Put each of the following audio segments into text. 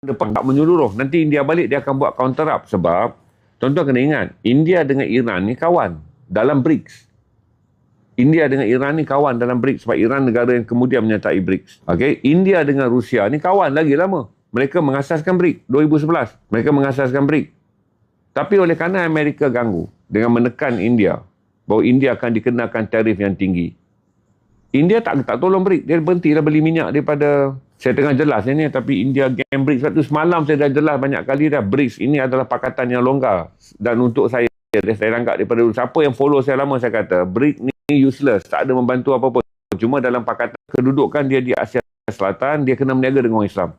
depan tak menyeluruh. Nanti India balik, dia akan buat counter up. Sebab, tuan-tuan kena ingat, India dengan Iran ni kawan dalam BRICS. India dengan Iran ni kawan dalam BRICS sebab Iran negara yang kemudian menyertai BRICS. Okay? India dengan Rusia ni kawan lagi lama. Mereka mengasaskan BRICS 2011. Mereka mengasaskan BRICS. Tapi oleh kerana Amerika ganggu dengan menekan India bahawa India akan dikenakan tarif yang tinggi, India tak tolong BRICS. Dia berhentilah beli minyak daripada, saya tengah jelas ni, tapi India game BRICS. Sebab tu semalam saya dah jelas banyak kali dah, BRICS ini adalah pakatan yang longgar. Dan untuk saya anggap daripada dulu, siapa yang follow saya lama, saya kata BRICS ni useless, tak ada membantu apa-apa. Cuma dalam pakatan kedudukan dia di Asia Selatan, dia kena berniaga dengan orang Islam.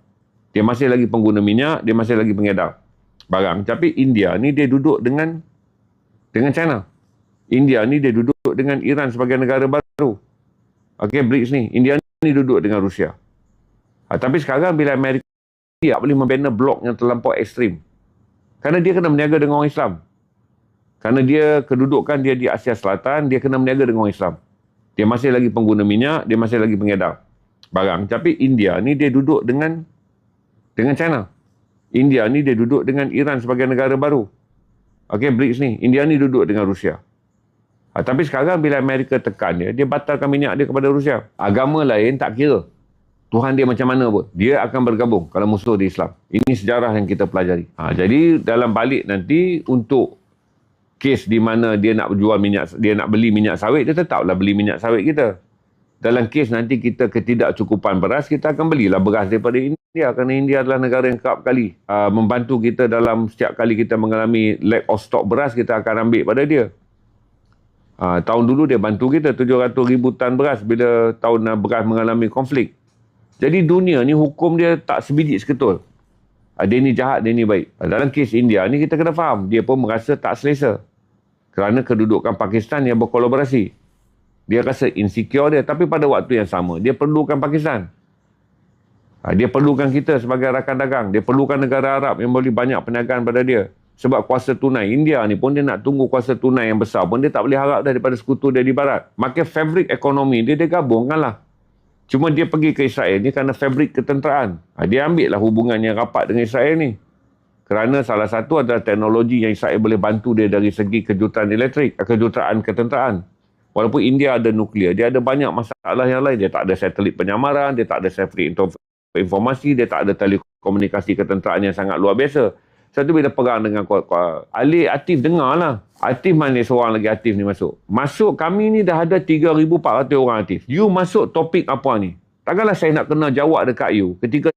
Dia masih lagi pengguna minyak, dia masih lagi pengedar barang. Tapi India ni dia duduk dengan China. India ni dia duduk dengan Iran sebagai negara baru. Okey, BRICS ni. India ni duduk dengan Rusia. Tapi sekarang bila Amerika tak boleh membina blok yang terlampau ekstrim. Kerana dia kena berniaga dengan orang Islam. Kerana dia kedudukan dia di Asia Selatan, dia kena berniaga dengan orang Islam. Dia masih lagi pengguna minyak, dia masih lagi pengedar barang. Tapi India ni dia duduk dengan China. India ni dia duduk dengan Iran sebagai negara baru. Okey, BRICS ni. India ni duduk dengan Rusia. Tapi sekarang bila Amerika tekan dia batalkan minyak dia kepada Rusia. Agama lain tak kira. Tuhan dia macam mana pun, dia akan bergabung kalau musuh di Islam. Ini sejarah yang kita pelajari. Jadi dalam balik nanti untuk kes di mana dia nak jual minyak, dia nak beli minyak sawit, dia tetaplah beli minyak sawit kita. Dalam kes nanti kita ketidakcukupan beras, kita akan belilah beras daripada India. Kerana India adalah negara yang kerap kali membantu kita dalam setiap kali kita mengalami lack of stock beras, kita akan ambil pada dia. Tahun dulu dia bantu kita 700,000 tan beras bila tahun beras mengalami konflik. Jadi dunia ni hukum dia tak sebiji seketul. Dia ni jahat, dia ni baik. Dalam kes India ni kita kena faham, dia pun merasa tak selesa. Kerana kedudukan Pakistan yang berkolaborasi. Dia rasa insecure dia, tapi pada waktu yang sama, dia perlukan Pakistan. Dia perlukan kita sebagai rakan dagang. Dia perlukan negara Arab yang boleh banyak perniagaan pada dia. Sebab kuasa tunai India ni pun dia nak tunggu kuasa tunai yang besar pun dia tak boleh harap daripada sekutu dia di barat. Maka fabrik ekonomi dia gabungkan lah. Cuma dia pergi ke Israel ni kerana fabrik ketenteraan. Dia ambil lah hubungan yang rapat dengan Israel ni. Kerana salah satu adalah teknologi yang Israel boleh bantu dia dari segi kejutan elektrik, kejutaan ketenteraan. Walaupun India ada nuklear, dia ada banyak masalah yang lain. Dia tak ada satelit penyamaran, dia tak ada satelit informasi, dia tak ada telekomunikasi ketenteraan yang sangat luar biasa. Satu bila perang dengan Ali Atif dengar lah. Atif mana seorang lagi Atif ni masuk. Masuk kami ni dah ada 3,400 orang Atif. You masuk topik apa ni? Takkanlah saya nak kena jawab dekat you ketika